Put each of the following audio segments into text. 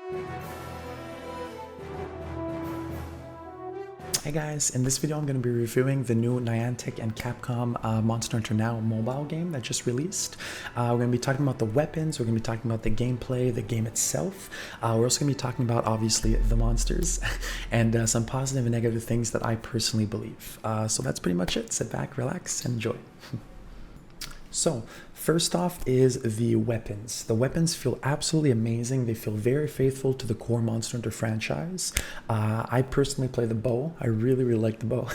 Hey guys, in this video I'm going to be reviewing the new Niantic and Capcom Monster Hunter Now mobile game that just released. We're going to be talking about the weapons, we're going to be talking about the gameplay, the game itself. We're also going to be talking about, obviously, the monsters and some positive and negative things that I personally believe. So that's pretty much it. Sit back, relax, and enjoy. So, first off is the weapons. The weapons feel absolutely amazing. They feel very faithful to the core Monster Hunter franchise. I personally play the bow. I really like the bow.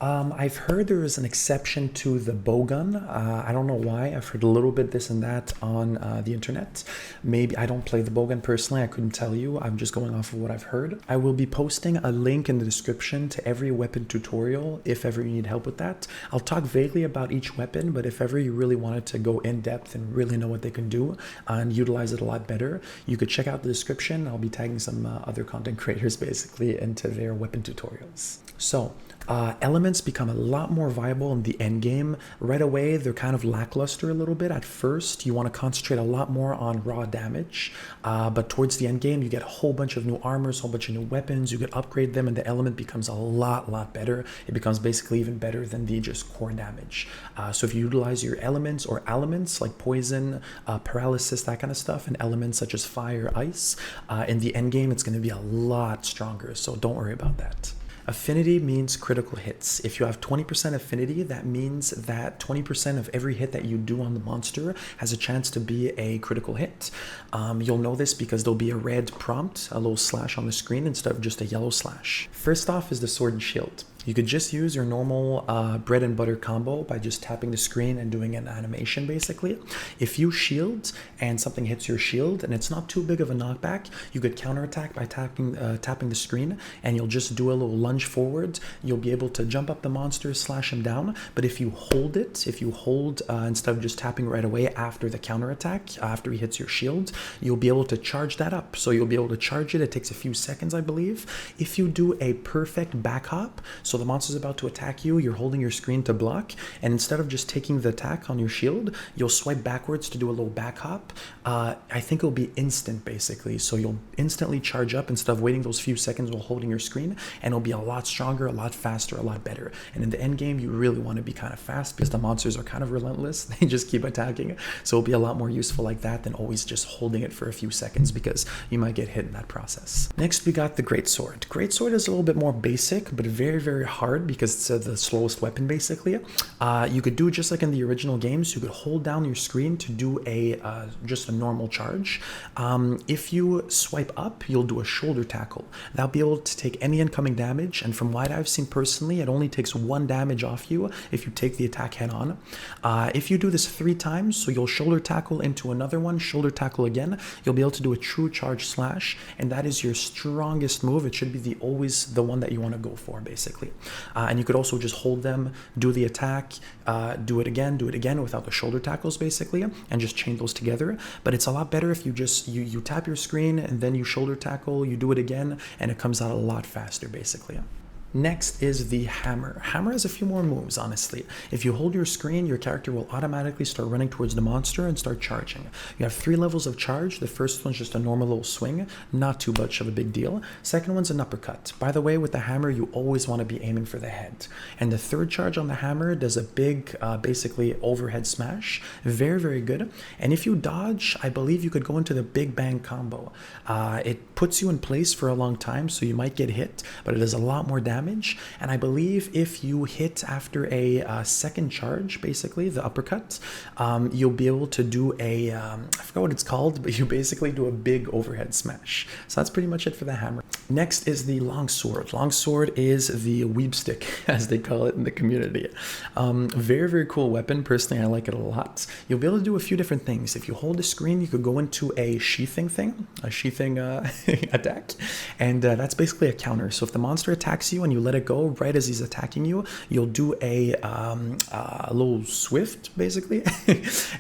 I've heard there is an exception to the Bowgun. I don't know why. I've heard a little bit this and that on the internet. Maybe I don't play the Bowgun personally. I couldn't tell you. I'm just going off of what I've heard. I will be posting a link in the description to every weapon tutorial if ever you need help with that. I'll talk vaguely about each weapon, but if ever you really wanted to go in depth and really know what they can do and utilize it a lot better, you could check out the description. I'll be tagging some other content creators basically into their weapon tutorials. So, elements become a lot more viable in the end game. Right away, they're kind of lackluster a little bit. At first, you want to concentrate a lot more on raw damage, but towards the end game, you get a whole bunch of new armors, a whole bunch of new weapons. You could upgrade them, and the element becomes a lot better. It becomes basically even better than the just core damage. So if you utilize your elements or elements like poison, paralysis, that kind of stuff, and elements such as fire, ice, in the end game, it's going to be a lot stronger. So don't worry about that. Affinity means critical hits. If you have 20% affinity, that means that 20% of every hit that you do on the monster has a chance to be a critical hit. You'll know this because there'll be a red prompt, a little slash on the screen instead of just a yellow slash. First off is the sword and shield. You could just use your normal bread and butter combo by just tapping the screen and doing an animation basically. If you shield and something hits your shield and it's not too big of a knockback, you could counterattack by tapping the screen, and you'll just do a little lunge forward. You'll be able to jump up the monster, slash him down, but if you hold instead of just tapping right away after the counterattack, after he hits your shield, you'll be able to charge that up. So you'll be able to charge it. It takes a few seconds, I believe. If you do a perfect back hop, so the monster's about to attack you, you're holding your screen to block, and instead of just taking the attack on your shield, you'll swipe backwards to do a little back hop. I think it'll be instant basically, so you'll instantly charge up instead of waiting those few seconds while holding your screen, and it'll be a lot stronger, a lot faster, a lot better. And in the end game, you really want to be kind of fast because the monsters are kind of relentless. They just keep attacking, so it'll be a lot more useful like that than always just holding it for a few seconds because you might get hit in that process. Next, we got the Greatsword. Greatsword is a little bit more basic, but very hard because it's the slowest weapon basically. You could do just like in the original games. You could hold down your screen to do just a normal charge. If you swipe up, you'll do a shoulder tackle. That'll be able to take any incoming damage, and from what I've seen personally, it only takes 1 damage off you if you take the attack head on. If you do this 3 times, so you'll shoulder tackle into another one, shoulder tackle again, you'll be able to do a true charge slash, and that is your strongest move. It should be always the one that you want to go for basically. And you could also just hold them, do the attack, do it again without the shoulder tackles basically, and just chain those together. But it's a lot better if you just you tap your screen and then you shoulder tackle, you do it again, and it comes out a lot faster basically. Next is the hammer. Hammer has a few more moves, honestly. If you hold your screen, your character will automatically start running towards the monster and start charging. You have 3 levels of charge. The first one's just a normal little swing, not too much of a big deal. Second one's an uppercut. By the way, with the hammer, you always want to be aiming for the head. And the third charge on the hammer does a big, basically overhead smash. Very good. And if you dodge, I believe you could go into the Big Bang combo. It puts you in place for a long time, so you might get hit, but it does a lot more damage. And I believe if you hit after a second charge, basically the uppercut, you'll be able to do I forgot what it's called, but you basically do a big overhead smash. So that's pretty much it for the hammer. Next is the Longsword. Longsword is the weeb stick, as they call it in the community. Very cool weapon. Personally, I like it a lot. You'll be able to do a few different things. If you hold the screen, you could go into a sheathing attack, and that's basically a counter. So if the monster attacks you and and you let it go right as he's attacking you, you'll do a little swift, basically,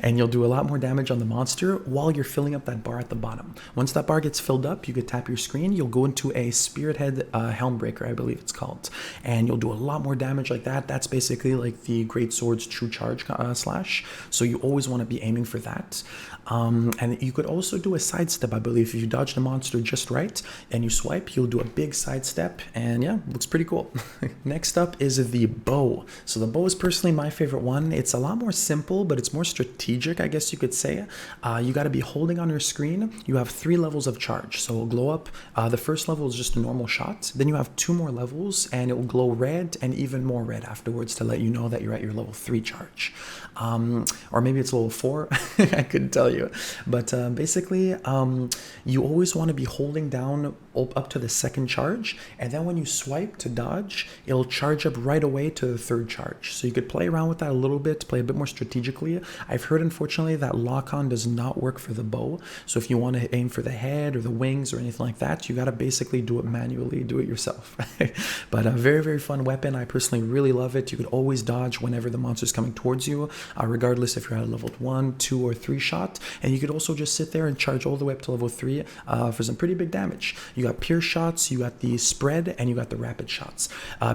and you'll do a lot more damage on the monster while you're filling up that bar at the bottom. Once that bar gets filled up, you could tap your screen, you'll go into a Spirit Head Helmbreaker, I believe it's called, and you'll do a lot more damage like that. That's basically like the Great Sword's True Charge slash, so you always want to be aiming for that. And you could also do a sidestep, I believe. If you dodge the monster just right and you swipe, you'll do a big sidestep, and yeah, looks pretty cool. Next up is the bow. So the bow is personally my favorite one. It's a lot more simple, but it's more strategic, I guess you could say. You got to be holding on your screen. You have 3 levels of charge, so it'll glow up. The first level is just a normal shot. Then you have 2 more levels, and it will glow red and even more red afterwards to let you know that you're at your level 3 charge. Or maybe it's level 4. I couldn't tell you. But basically, you always want to be holding down up to the 2nd charge, and then when you swipe to dodge, it'll charge up right away to the 3rd charge. So you could play around with that a little bit, play a bit more strategically. I've heard, unfortunately, that lock-on does not work for the bow. So if you want to aim for the head or the wings or anything like that, you got to basically do it manually, do it yourself. But a very, very fun weapon. I personally really love it. You could always dodge whenever the monster's coming towards you, regardless if you're at a level 1, 2, or 3 shot. And you could also just sit there and charge all the way up to level 3 for some pretty big damage. You got pierce shots, you got the spread, and you got the rapid shots.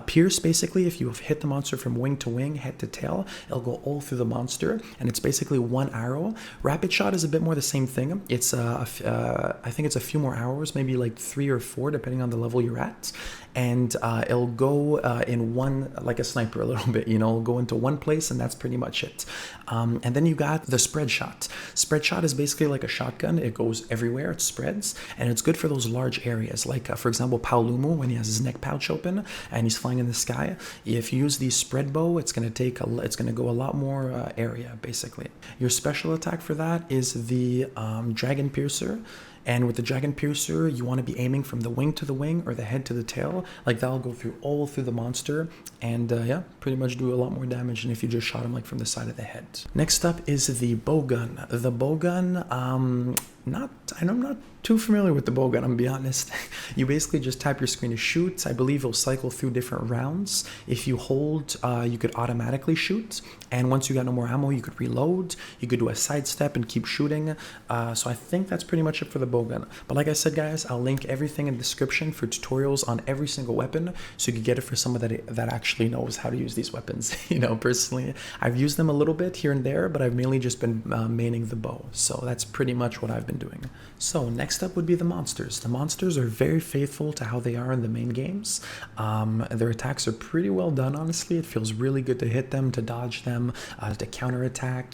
Pierce, basically, if you hit the monster from wing to wing, head to tail, it'll go all through the monster, and it's basically 1 arrow. Rapid shot is a bit more the same thing. It's I think it's a few more arrows, maybe like 3 or 4, depending on the level you're at. And it'll go in one, like a sniper a little bit, you know, go into one place, and that's pretty much it. And then you got the spread shot. Spread shot is basically like a shotgun. It goes everywhere, it spreads, and it's good for those large areas. Like, for example, Paolumu, when he has his neck pouch open and he's flying in the sky, if you use the spread bow, it's going to go a lot more area, basically. Your special attack for that is the Dragon Piercer. And with the Dragon Piercer, you want to be aiming from the wing to the wing or the head to the tail. Like, that'll go all through the monster, and yeah, pretty much do a lot more damage than if you just shot him like from the side of the head. Next up is the Bowgun. The Bowgun, I'm not too familiar with the Bowgun, I'm gonna be honest. You basically just tap your screen to shoot. I believe it'll cycle through different rounds. If you hold, you could automatically shoot, and once you got no more ammo, you could reload. You could do a sidestep and keep shooting. So I think that's pretty much it for the Bowgun. But like I said, guys, I'll link everything in the description for tutorials on every single weapon, so you can get it for someone that actually knows how to use these weapons. You know, personally, I've used them a little bit here and there, but I've mainly just been maining the bow. So that's pretty much what I've been doing. So next up would be the monsters. The monsters are very faithful to how they are in the main games. Their attacks are pretty well done, honestly. It feels really good to hit them, to dodge them, to counterattack,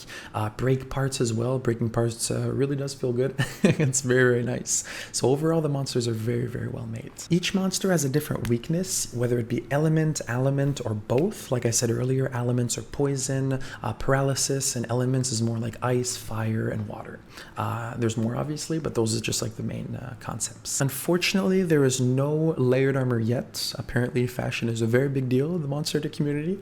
break parts as well. Breaking parts really does feel good. It's very, very nice. So overall, the monsters are very, very well made. Each monster has a different weakness, whether it be element, or both. Like I said earlier, elements are poison, paralysis, and elements is more like ice, fire, and water. There's more, obviously, but those are just like the main concepts. Unfortunately, there is no layered armor yet. Apparently, fashion is a very big deal in the Monster Hunter community.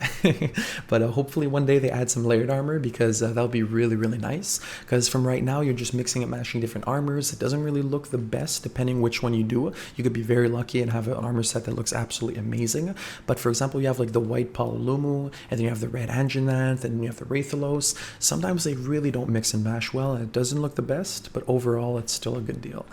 But hopefully one day they add some layered armor, because that'll be really, really nice. Because from right now, you're just mixing and matching different armors. It doesn't really look the best depending which one you do. You could be very lucky and have an armor set that looks absolutely amazing. But for example, you have like the white Paolumu, and then you have the red Anjanath, and then you have the Rathalos. Sometimes they really don't mix and match well, and it doesn't look the best, but overall it's still a good deal.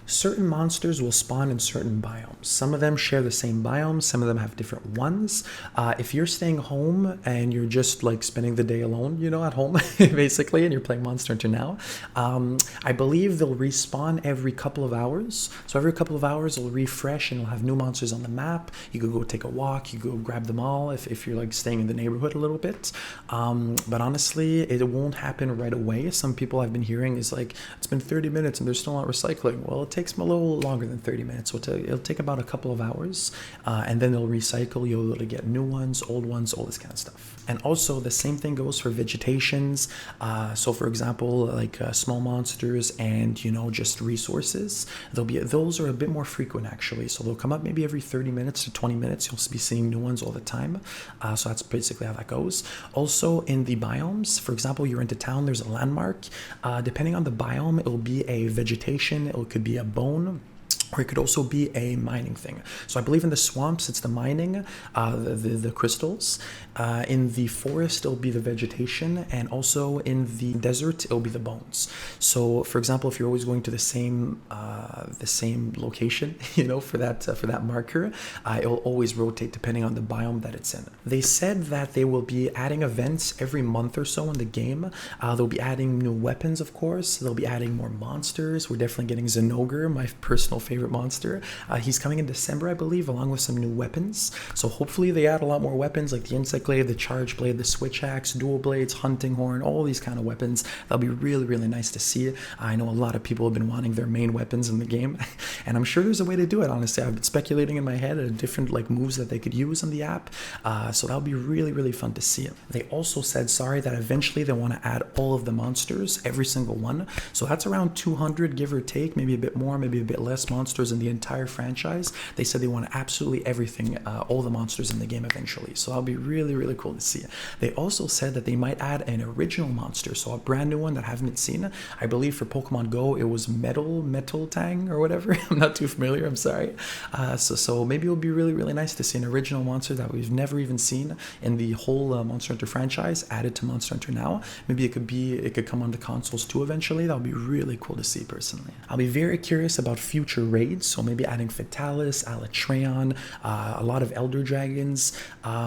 Certain monsters will spawn in certain biomes. Some of them share the same biome, some of them have different ones. If you're staying home and you're just like spending the day alone, you know, at home basically, and you're playing Monster Hunter now, I believe they'll respawn every couple of hours. So every couple of hours it'll refresh and you'll have new monsters on the map. You could go take a walk, you could go grab them all if you're like staying in the neighborhood a little bit. But honestly, it won't happen right away. Some people I've been hearing is like, it's been 30 minutes and they're still not recycling. Well, it takes a little longer than 30 minutes. So it'll take about a couple of hours, and then they'll recycle. You'll be able to get new ones, all this kind of stuff. And also the same thing goes for vegetations. So for example, like small monsters and, you know, just resources, those are a bit more frequent actually. So they'll come up maybe every 30 minutes to 20 minutes. You'll be seeing new ones all the time. So that's basically how that goes. Also in the biomes, for example, you're into town, there's a landmark. Depending on the biome, it'll be a vegetation, it could be a bone, or it could also be a mining thing. So I believe in the swamps, it's the mining, the crystals. In the forest, it'll be the vegetation, and also in the desert, it'll be the bones. So, for example, if you're always going to the same location, for that marker, it'll always rotate depending on the biome that it's in. They said that they will be adding events every month or so in the game. They'll be adding new weapons, of course. They'll be adding more monsters. We're definitely getting Zinogre, my personal favorite monster. He's coming in December, I believe, along with some new weapons. So hopefully they add a lot more weapons like the insect blade, the charge blade, the switch axe, dual blades, hunting horn, all these kind of weapons. That'll be really, really nice to see. I know a lot of people have been wanting their main weapons in the game, and I'm sure there's a way to do it, honestly. I've been speculating in my head at different moves that they could use in the app, so that'll be really, really fun to see. They also said, that eventually they want to add all of the monsters, every single one. So that's around 200, give or take, maybe a bit more, maybe a bit less monsters in the entire franchise. They said they want absolutely everything, all the monsters in the game eventually. So that'll be really, really cool to see. They also said that they might add an original monster, so a brand new one that I haven't seen. I believe for Pokemon Go, it was Metal Tang or whatever. I'm not too familiar, I'm sorry. So maybe it'll be really, really nice to see an original monster that we've never even seen in the whole Monster Hunter franchise added to Monster Hunter now. Maybe it could come on the consoles too eventually. That would be really cool to see personally. I'll be very curious about future raids, so maybe adding Fatalis, Alatreon, a lot of Elder Dragons.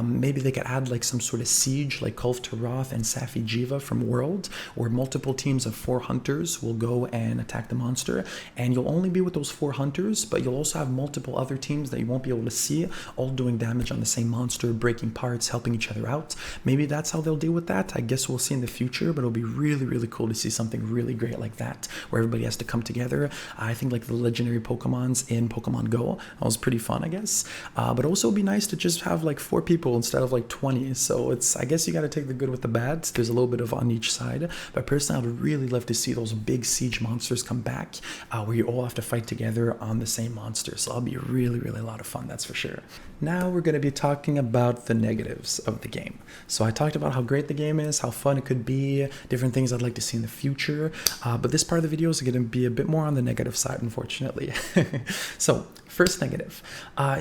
Maybe they could add some sort of siege like Kulf Taroth and Safi Jiva from World, where multiple teams of 4 hunters will go and attack the monster, and you'll only be with those 4 hunters, but you'll also have multiple other teams that you won't be able to see, all doing damage on the same monster, breaking parts, helping each other out. Maybe that's how they'll deal with that. I guess we'll see in the future, but it'll be really, really cool to see something really great like that, where everybody has to come together. I think the legendary Pokemons in Pokemon Go, that was pretty fun, I guess. But also it'd be nice to just have 4 people instead of 20. So I guess you got to take the good with the bad. There's a little bit of on each side, but personally I'd really love to see those big siege monsters come back, where you all have to fight together on the same monster. So that'll be really, really a lot of fun, that's for sure. Now we're going to be talking about the negatives of the game. So I talked about how great the game is, how fun it could be, different things I'd like to see in the future, but this part of the video is going to be a bit more on the negative side, unfortunately. So first negative,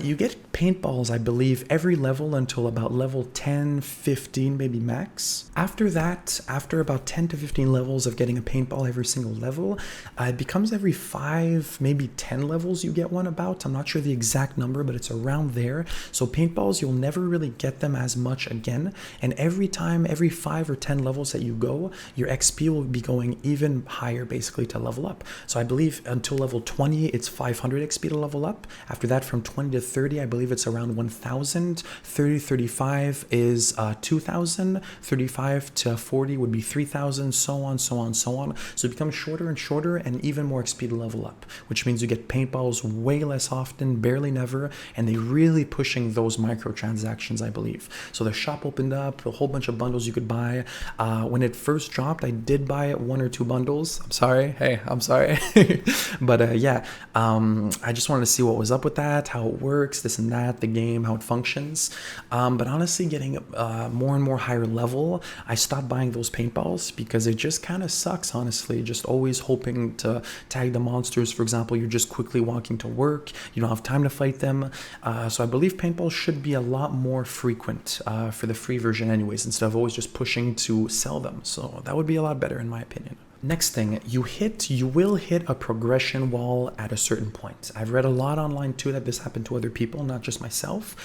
you get paintballs, I believe, every level until about level 10, 15, maybe max. After that, after about 10 to 15 levels of getting a paintball every single level, it becomes every 5, maybe 10 levels you get one about. I'm not sure the exact number, but it's around there. So paintballs, you'll never really get them as much again. And every 5 or 10 levels that you go, your XP will be going even higher, basically, to level up. So I believe until level 20, it's 500 XP to level up. After that, from 20 to 30, I believe it's around 1,000. 30, 35 is 2,000. 35 to 40 would be 3,000, so on, so on, so on. So it becomes shorter and shorter and even more XP to level up, which means you get paintballs way less often, barely never, and they really pushing those microtransactions, I believe. So the shop opened up, a whole bunch of bundles you could buy. When it first dropped, I did buy 1 or 2 bundles. I'm sorry. Hey, I'm sorry. But yeah, I just wanted to see what was up with that, how it works, this and that, the game, how it functions. But honestly, getting more and more higher level, I stopped buying those paintballs because it just kind of sucks, honestly. Just always hoping to tag the monsters. For example, you're just quickly walking to work, you don't have time to fight them. So I believe paintballs should be a lot more frequent for the free version anyways, instead of always just pushing to sell them. So that would be a lot better in my opinion. Next thing, you will hit a progression wall at a certain point. I've read a lot online too that this happened to other people, not just myself.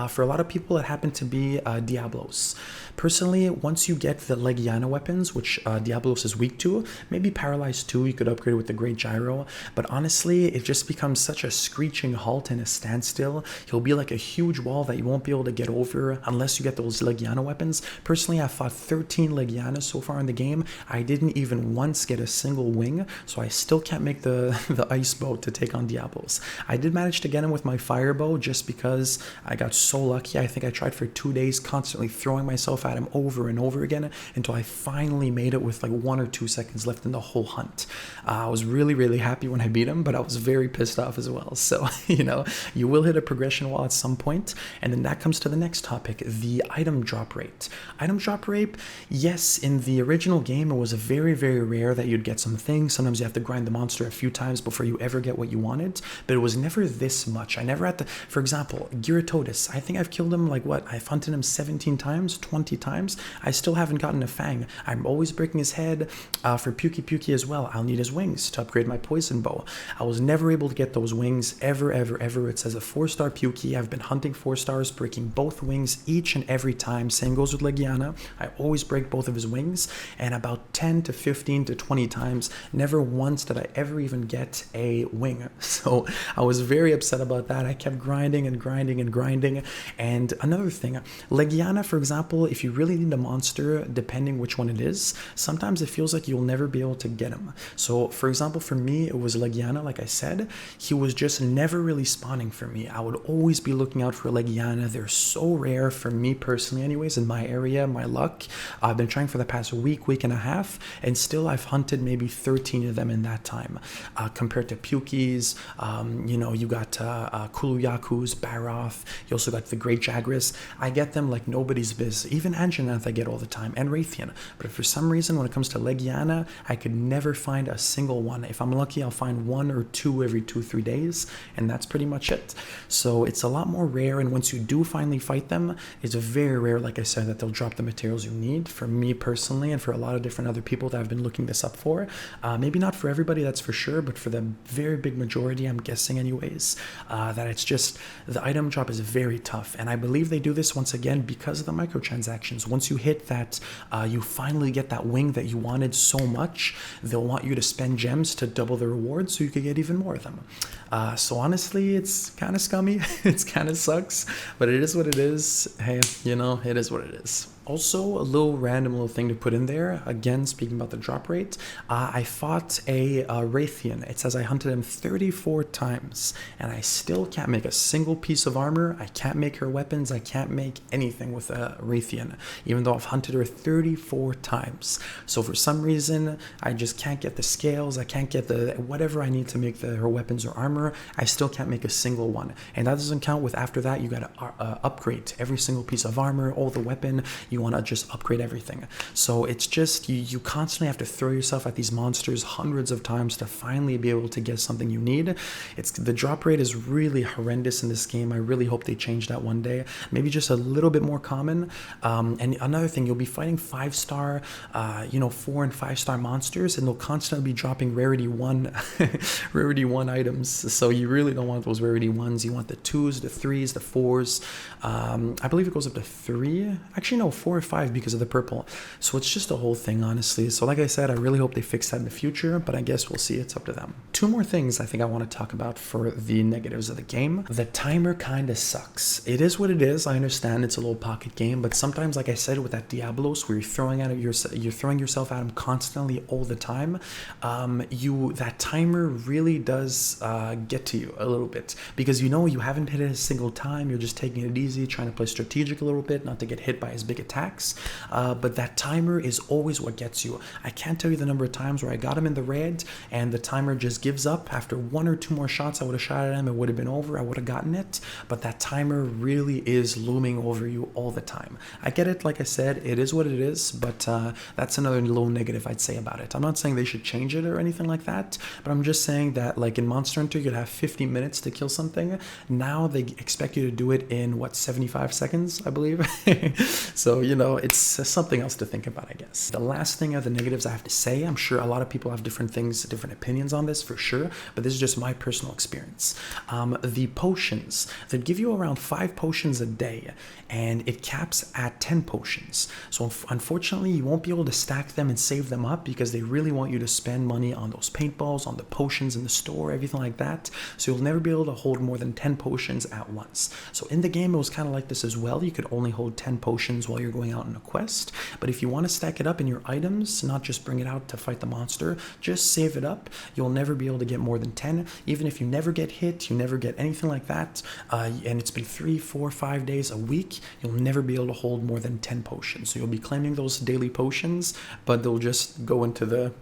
For a lot of people, it happened to be Diablos. Personally, once you get the Legiana weapons, which Diablos is weak to, maybe Paralyzed 2, you could upgrade with the Great Gyro, but honestly, it just becomes such a screeching halt and a standstill. He'll be like a huge wall that you won't be able to get over unless you get those Legiana weapons. Personally, I've fought 13 Legianas so far in the game. I didn't even once get a single wing, so I still can't make the ice bow to take on Diablos. I did manage to get him with my fire bow just because I got so lucky. I think I tried for 2 days constantly throwing myself at him over and over again until I finally made it with 1 or 2 seconds left in the whole hunt. I was really, really happy when I beat him, but I was very pissed off as well. So, you will hit a progression wall at some point, and then that comes to the next topic, the item drop rate. Item drop rate, yes, in the original game, it was a very, very rare that you'd get some things. Sometimes you have to grind the monster a few times before you ever get what you wanted, but it was never this much. I never had to, for example, Gyarados, I think I've killed him like what? I've hunted him 17 times, 20 times. I still haven't gotten a Fang. I'm always breaking his head. For Pukey as well, I'll need his wings to upgrade my poison bow. I was never able to get those wings ever. It says a 4-star Pukey. I've been hunting 4 stars, breaking both wings each and every time. Same goes with Legiana. I always break both of his wings, and about 10 to 15 to 20 times, never once did I ever even get a wing. So I was very upset about that. I kept grinding. And another thing, Legiana, for example, if you really need a monster, depending which one it is, sometimes it feels like you'll never be able to get him. So for example, for me, it was Legiana. Like I said, he was just never really spawning for me. I would always be looking out for Legiana. They're so rare for me personally anyways, in my area, my luck. I've been trying for the past week and a half, and still I've hunted maybe 13 of them in that time. Compared to Pukeys, you got Kuluyakus, Baroth, you also got the Great Jagras. I get them like nobody's biz. Even Anjanath I get all the time, and Raytheon. But for some reason, when it comes to Legiana, I could never find a single one. If I'm lucky, I'll find 1 or 2 every 2-3 days, and that's pretty much it. So it's a lot more rare, and once you do finally fight them, it's very rare, like I said, that they'll drop the materials you need. For me personally, and for a lot of different other people that I've been looking this up for, maybe not for everybody, that's for sure, but for the very big majority, I'm guessing anyways, that it's just, the item drop is very tough. And I believe they do this once again because of the microtransactions. Once you hit that, you finally get that wing that you wanted so much, they'll want you to spend gems to double the reward so you could get even more of them. So honestly, it's kind of scummy. It's kind of sucks, but it is what it is. Hey, it is what it is. Also, a random little thing to put in there, again, speaking about the drop rate, I fought a Raytheon. It says I hunted him 34 times, and I still can't make a single piece of armor. I can't make her weapons. I can't make anything with a Raytheon, even though I've hunted her 34 times. So for some reason, I just can't get the scales. I can't get the whatever I need to make her weapons or armor. I still can't make a single one. And that doesn't count with after that, you got to upgrade every single piece of armor, all the weapon. You want to just upgrade everything. So it's just, you constantly have to throw yourself at these monsters hundreds of times to finally be able to get something you need. The drop rate is really horrendous in this game. I really hope they change that one day. Maybe just a little bit more common. And another thing, you'll be fighting 5-star, 4 and 5-star monsters, and they'll constantly be dropping rarity 1 items. So you really don't want those rarity 1s. You want the 2s, the 3s, the 4s. I believe it goes up to 3. Actually, no, 4 or 5 because of the purple. So it's just a whole thing, honestly. So like I said, I really hope they fix that in the future, but I guess we'll see. It's up to them. 2 more things I think I want to talk about for the negatives of the game. The timer kind of sucks. It is what it is. I understand it's a little pocket game, but sometimes, like I said, with that Diablos, where you're throwing yourself at him constantly all the time, that timer really does get to you a little bit, because you haven't hit it a single time. You're just taking it easy, trying to play strategic a little bit, not to get hit by his big attacks. But that timer is always what gets you. I can't tell you the number of times where I got him in the red and the timer just gives up. After 1 or 2 more shots, I would have shot at him. It would have been over. I would have gotten it. But that timer really is looming over you all the time. I get it. Like I said, it is what it is. But that's another little negative I'd say about it. I'm not saying they should change it or anything like that. But I'm just saying that, like in Monster Hunter, you'd have 50 minutes to kill something. Now they expect you to do it in, 75 seconds, I believe. So, it's something else to think about, I guess. The last thing of the negatives I have to say, I'm sure a lot of people have different opinions on this for sure, but this is just my personal experience. The potions, they give you around 5 potions a day, and it caps at 10 potions. So unfortunately, you won't be able to stack them and save them up because they really want you to spend money on those paintballs, on the potions in the store, everything like that. So you'll never be able to hold more than 10 potions at once. So in the game, it was kind of like this as well. You could only hold 10 potions while you're going out on a quest. But if you want to stack it up in your items, not just bring it out to fight the monster, just save it up. You'll never be able to get more than 10. Even if you never get hit, you never get anything like that, and it's been 3, 4, 5 days, a week, you'll never be able to hold more than 10 potions. So you'll be claiming those daily potions, but they'll just go into the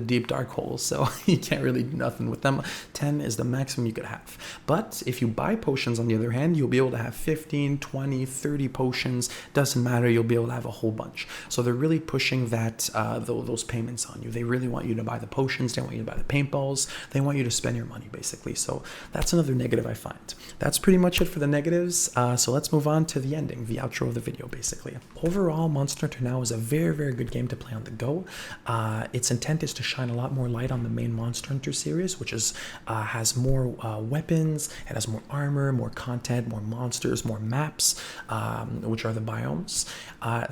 deep dark hole. So you can't really do nothing with them. 10 is the maximum you could have. But if you buy potions, on the other hand, you'll be able to have 15, 20, 30 potions. Doesn't matter. matter, you'll be able to have a whole bunch. So they're really pushing that those payments on you. They really want you to buy the potions, they want you to buy the paintballs, they want you to spend your money basically. So that's another negative I find. That's pretty much it for the negatives. So let's move on to the ending, the outro of the video basically. Overall, Monster Hunter Now is a very, very good game to play on the go. Its intent is to shine a lot more light on the main Monster Hunter series, which is has more weapons, it has more armor, more content, more monsters, more maps, which are the biomes.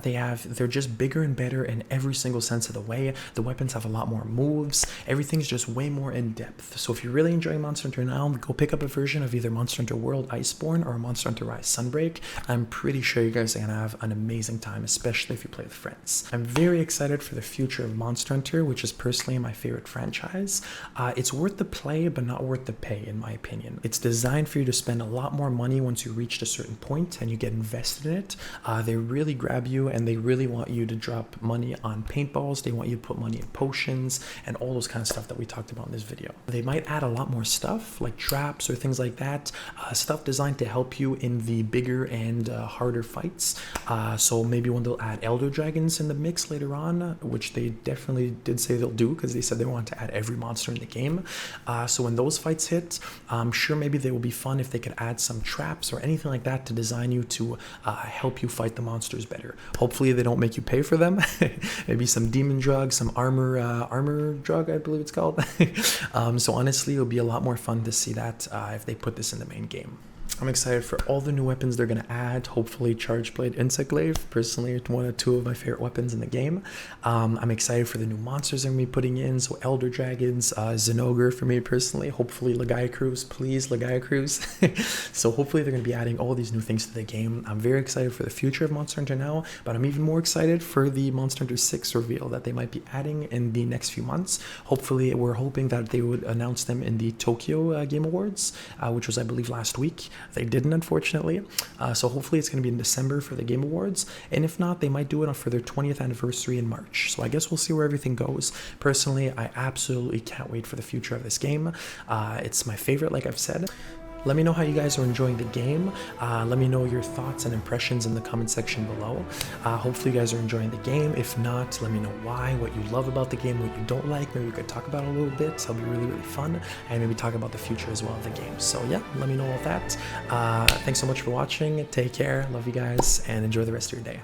They're just bigger and better in every single sense of the way. The weapons have a lot more moves. Everything's just way more in depth. So if you're really enjoying Monster Hunter Now, go pick up a version of either Monster Hunter World Iceborne or Monster Hunter Rise Sunbreak. I'm pretty sure you guys are gonna have an amazing time, especially if you play with friends. I'm very excited for the future of Monster Hunter, which is personally my favorite franchise. It's worth the play, but not worth the pay, in my opinion. It's designed for you to spend a lot more money once you reach a certain point and you get invested in it. They really grab you and they really want you to drop money on paintballs. They want you to put money in potions and all those kind of stuff that we talked about in this video. They might add a lot more stuff like traps or things like that, stuff designed to help you in the bigger and harder fights. So maybe when they'll add elder dragons in the mix later on, which they definitely did say they'll do because they said they want to add every monster in the game. So when those fights hit, I'm sure maybe they will be fun if they could add some traps or anything like that to design you to help you fight the monsters better. Hopefully they don't make you pay for them. Maybe some demon drug, some armor drug, I believe it's called. So honestly, it'll be a lot more fun to see that if they put this in the main game. I'm excited for all the new weapons they're going to add. Hopefully Charge Blade Insect Glaive, personally it's one or two of my favorite weapons in the game. I'm excited for the new monsters they're going to be putting in, so Elder Dragons, Zinogre for me personally, hopefully Legiacruz, please Legiacruz. So hopefully they're going to be adding all these new things to the game. I'm very excited for the future of Monster Hunter Now, but I'm even more excited for the Monster Hunter 6 reveal that they might be adding in the next few months. Hopefully we're hoping that they would announce them in the Tokyo Game Awards, which was I believe last week. They didn't, unfortunately. So hopefully it's going to be in December for the Game Awards. And if not, they might do it for their 20th anniversary in March. So I guess we'll see where everything goes. Personally, I absolutely can't wait for the future of this game. It's my favorite, like I've said. Let me know how you guys are enjoying the game. Let me know your thoughts and impressions in the comment section below. Hopefully you guys are enjoying the game. If not, let me know why, what you love about the game, what you don't like. Maybe we could talk about it a little bit. It'll be really, really fun. And maybe talk about the future as well of the game. So yeah, let me know all that. Thanks so much for watching. Take care. Love you guys and enjoy the rest of your day.